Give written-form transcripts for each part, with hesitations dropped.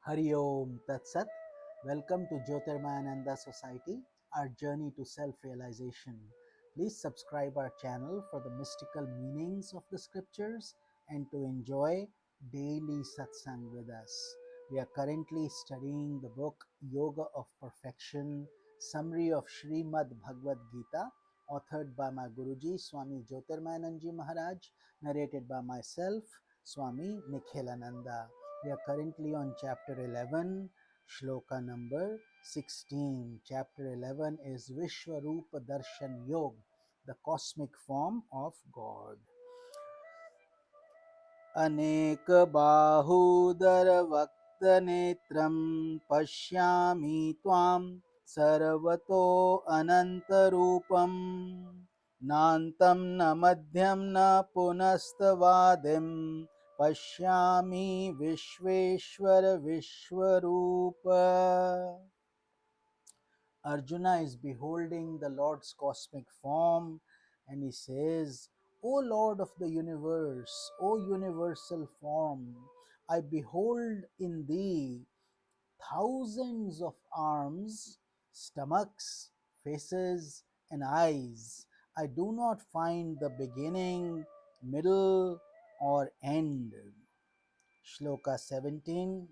Hari Om Tat Sat. Welcome to Jyotirmayananda Society, our journey to self-realization. Please subscribe our channel for the mystical meanings of the scriptures and to enjoy daily satsang with us. We are currently studying the book Yoga of Perfection, summary of Srimad Bhagavad Gita, authored by my Guruji Swami Jyotirmayananda Maharaj, narrated by myself, Swami Nikhilananda. We are currently on chapter 11, shloka number 16. Chapter 11 is Vishwarupa Darshan Yoga, the cosmic form of God. अनेक बाहूदर वक्त नेत्रम पश्यामि त्वां सर्वतो अनंत रूपम नान्तं न मध्यं न पुनस्तवादिं पश्यामि विश्वेश्वर विश्वरूप. Arjuna is beholding the Lord's cosmic form and he says, O Lord of the universe, O universal form, I behold in thee thousands of arms, stomachs, faces, and eyes. I do not find the beginning, middle, or end. Shloka 17.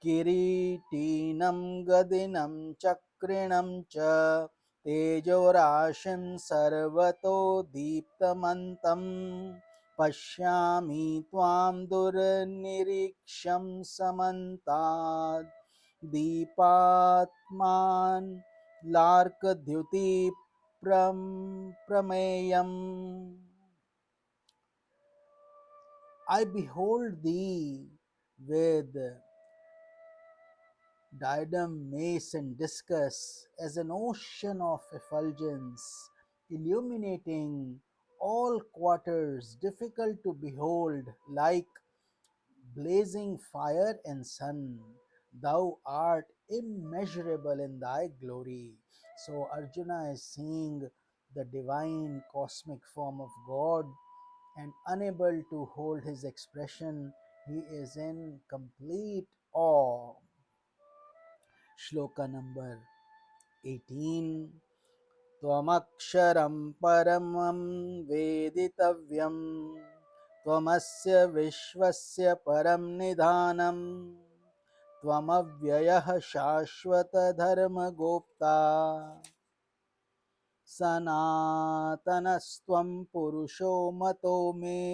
किरीटिनं गदिनं चक्रिणं च तेजोराशिं सर्वतो दीप्तमन्तं पश्यामि त्वां दुर्निरीक्ष्यं समन्तात् दीपात्मान् प्रमेयम्. I behold thee with diadem, mace, and discus as an ocean of effulgence, illuminating all quarters, difficult to behold, like blazing fire and sun. Thou art immeasurable in thy glory. So Arjuna is seeing the divine cosmic form of God and unable to hold his expression. He is in complete awe. Shloka number 18. त्वमक्षरं परमं वेदितव्यं त्वमस्य विश्वस्य परं निधानं त्वमव्ययः शाश्वतधर्मगोप्ता सनातनस्त्वं पुरुषो मतो मे.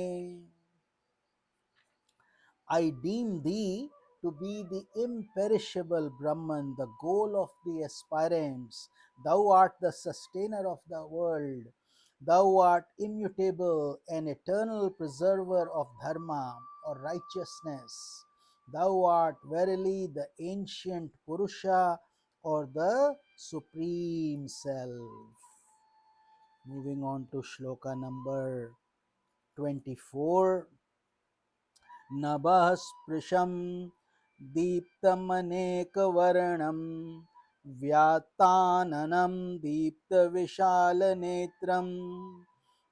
I deem thee to be the imperishable Brahman, the goal of the aspirants. Thou art the sustainer of the world. Thou art immutable and eternal preserver of dharma or righteousness. Thou art verily the ancient Purusha or the Supreme Self. Moving on to shloka number 24. नभः स्पृशं दीप्तमनेकवर्णं व्यात्ताननं दीप्तविशालनेत्रं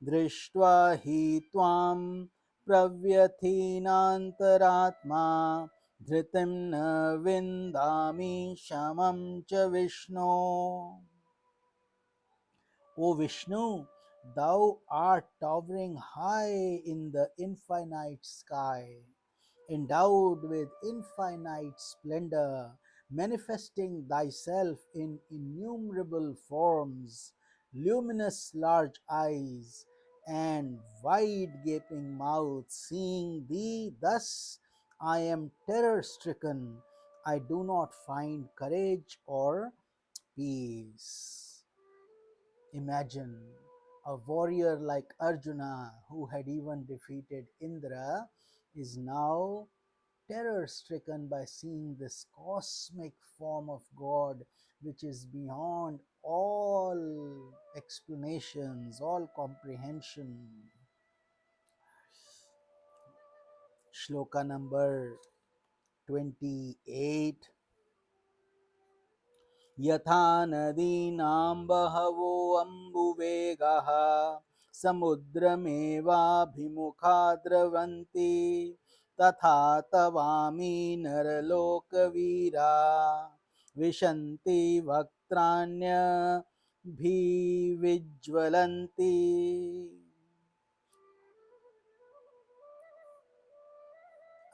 दृष्ट्वा हि त्वां प्रव्यथिनान्तरात्मा धृतिं न विन्दामि शमं च विष्णो. O Vishnu, thou art towering high in the infinite sky, endowed with infinite splendor, manifesting thyself in innumerable forms, luminous large eyes, and wide gaping mouth. Seeing thee thus, I am terror stricken. I do not find courage or peace. Imagine a warrior like Arjuna, who had even defeated Indra, is now terror stricken by seeing this cosmic form of God, which is beyond all explanations, all comprehension. Shloka number 28. यथा नदीनां बहवो अम्बुवेगः समुद्रमेवाभिमुखा द्रवन्ति तथा तवामी नरलोकवीरा विशन्ति वक्त्राण्यभिविज्वलन्ति.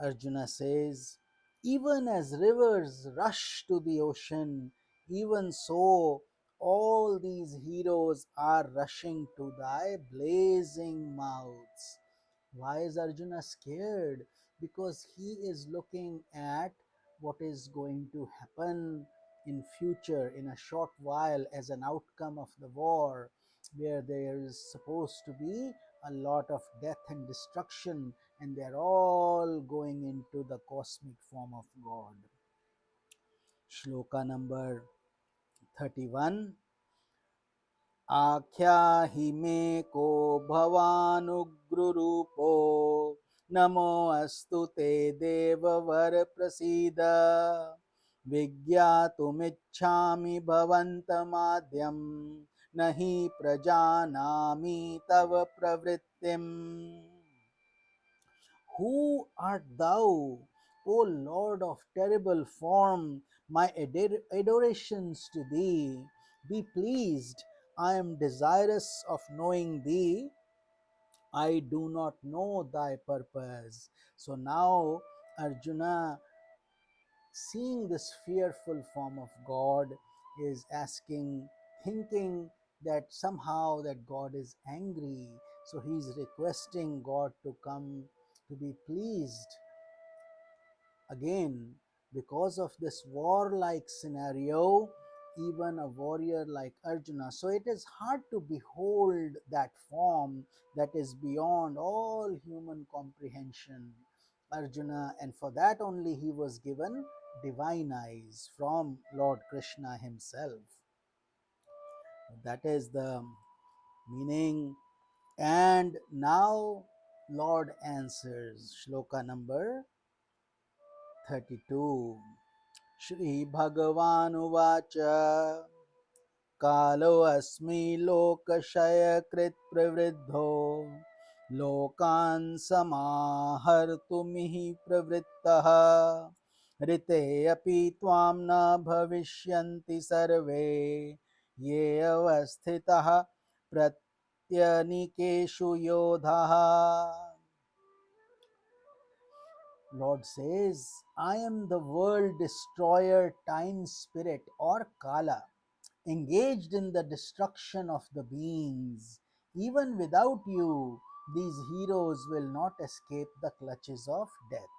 Arjuna says, even as rivers rush to the ocean, even so all these heroes are rushing to thy blazing mouths. Why is Arjuna scared? Because he is looking at what is going to happen in future, in a short while, as an outcome of the war, where there is supposed to be a lot of death and destruction, and they're all going into the cosmic form of God. Shloka number 31. आख्याहि मे को भवानुग्रुरूपो नमो अस्तु ते देववर प्रसीद विज्ञातुमिच्छामि भवन्तमाद्यं न हि प्रजानामि तव प्रवृत्तिम्. Who art thou, O Lord of terrible form? My adorations to thee. Be pleased. I am desirous of knowing thee. I do not know thy purpose. So now Arjuna, seeing this fearful form of God, is asking, thinking that somehow that God is angry. So he is requesting God to come to be pleased again. Because of this warlike scenario, even a warrior like Arjuna, so it is hard to behold that form that is beyond all human comprehension, Arjuna, and for that only he was given divine eyes from Lord Krishna himself. That is the meaning. And now Lord answers, shloka number 32. Shri Bhagavanuvacha कालोऽस्मि लोकक्षयकृत् प्रवृद्धो लोकान् समाहर्तुमिह प्रवृत्तः ऋते अपि त्वां न भविष्यन्ति सर्वे ये अवस्थितः प्रत्यनीकेषु योधाः. Lord says, I am the world destroyer, time spirit or Kala, engaged in the destruction of the beings. Even without you, these heroes will not escape the clutches of death.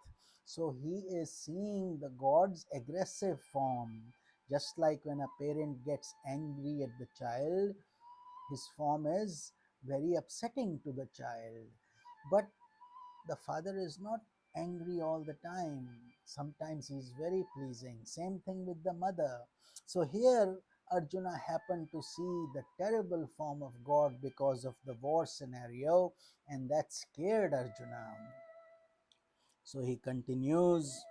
So he is seeing the God's aggressive form. Just like when a parent gets angry at the child, his form is very upsetting to the child. But the father is not angry all the time. Sometimes he is very pleasing. Same thing with the mother. So here Arjuna happened to see the terrible form of God because of the war scenario, and that scared Arjuna. So he continues,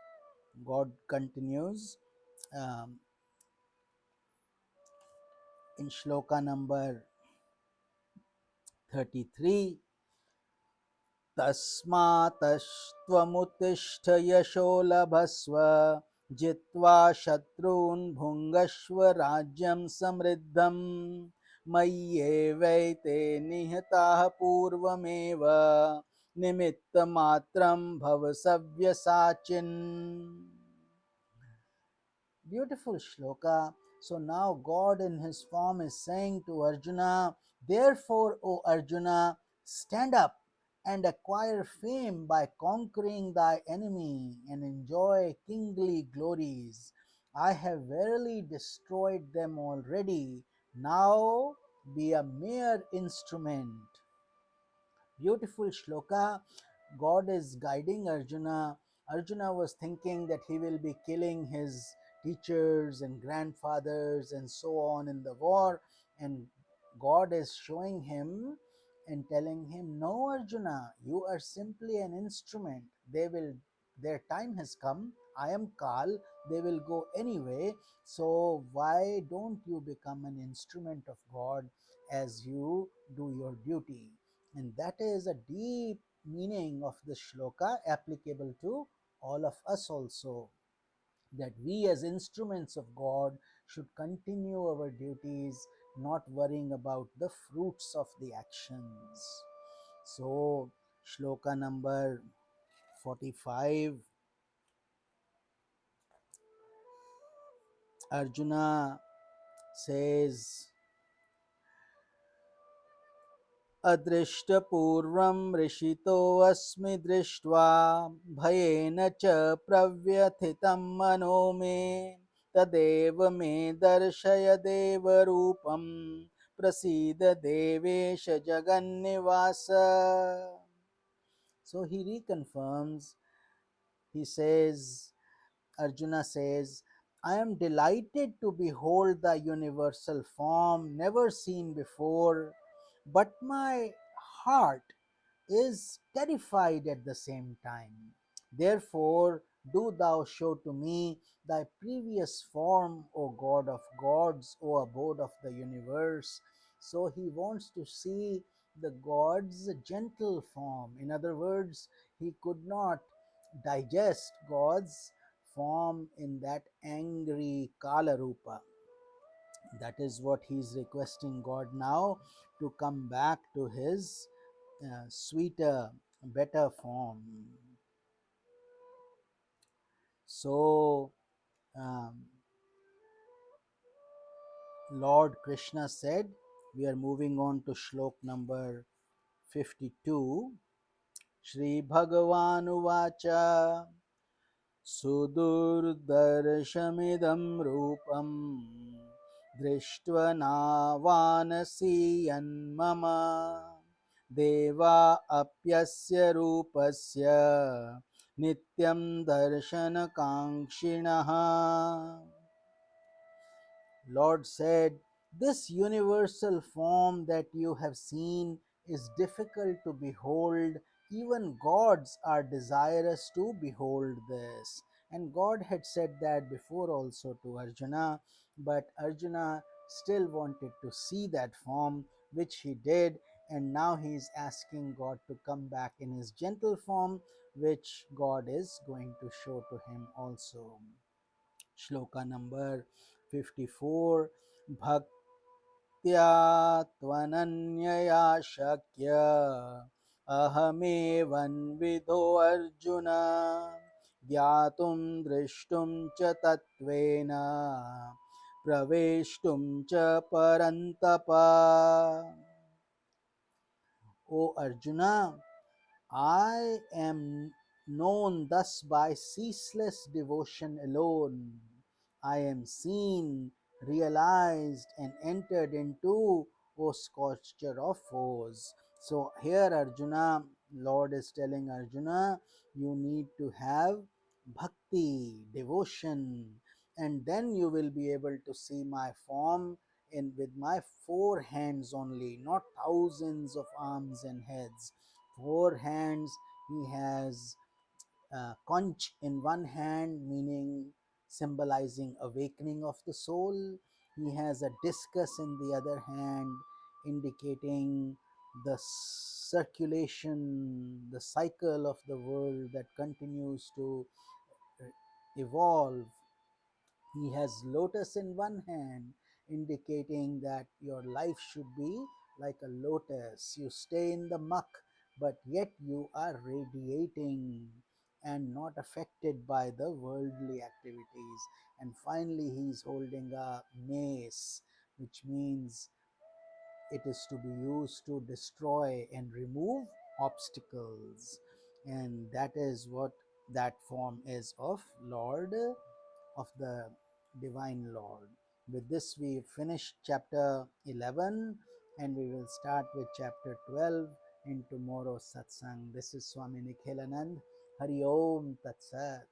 God continues um, in shloka number 33. तस्मात्त्वमुत्तिष्ठ यशो लभस्व जित्वा शत्रून् भुङ्गस्व राज्यं समृद्धम् मय्येवैते निहताः पूर्वमेव निमित्तमात्रं भव सव्यसाचिन्. Beautiful shloka. So now God in his form is saying to Arjuna, therefore, O Arjuna, stand up and acquire fame by conquering thy enemy and enjoy kingly glories. I have verily destroyed them already. Now be a mere instrument. Beautiful shloka. God is guiding Arjuna. Arjuna was thinking that he will be killing his teachers and grandfathers and so on in the war, and God is showing him and telling him, no, Arjuna, you are simply an instrument. Their time has come. I am Kal. They will go anyway. So why don't you become an instrument of God as you do your duty? And that is a deep meaning of the shloka applicable to all of us also, that we as instruments of God should continue our duties, not worrying about the fruits of the actions. So, shloka number 45, Arjuna says, अदृष्टपूर्वं ऋषितोऽस्मि दृष्ट्वा भयेन च प्रव्यथितं मनो मे तदेव मे दर्शय देवरूपं प्रसीद देवेश जगन्निवास. So he reconfirms, he says, Arjuna says, I am delighted to behold the universal form never seen before, but my heart is terrified at the same time. Therefore, do thou show to me thy previous form, O God of gods, O abode of the universe. So he wants to see the God's gentle form. In other words, he could not digest God's form in that angry Kala Rupa. That is what he is requesting God now, to come back to his sweeter, better form. So, um, Lord Krishna said, we are moving on to shlok number 52. Shri Bhagavan Vacha सुदुर्दर्शमिदं रूपं दृष्ट्वनावानसीयन्मम देवा अप्यस्य रूपस्य नित्यं दर्शनकाङ्क्षिणः. Lord said, this universal form that you have seen is difficult to behold. Even gods are desirous to behold this. And God had said that before also to Arjuna, but Arjuna still wanted to see that form, which he did, and now he is asking God to come back in his gentle form, which God is going to show to him also. Shloka number 54. Bhaktya tvananyaya shakya ahamevan vidho arjuna ज्ञातुं दृष्टुं च तत्त्वेन प्रवेष्टुं च परन्तप. O Arjuna, I am known thus by ceaseless devotion alone. I am seen, realized, and entered into, O scorcher of foes. So here Arjuna, Lord is telling Arjuna, you need to have bhakti, devotion, and then you will be able to see my form in with my four hands only, not thousands of arms and heads. Four hands. He has conch in one hand, meaning symbolizing awakening of the soul. He has a discus in the other hand, indicating the circulation, the cycle of the world that continues to evolve. He has lotus in one hand, indicating that your life should be like a lotus. You stay in the muck, but yet you are radiating and not affected by the worldly activities. And finally, he is holding a mace, which means it is to be used to destroy and remove obstacles. And that is what that form is of Lord, of the Divine Lord. With this, we finish chapter 11 and we will start with chapter 12 in tomorrow's satsang. This is Swami Nikhilananda. Hari Om Tat Sat.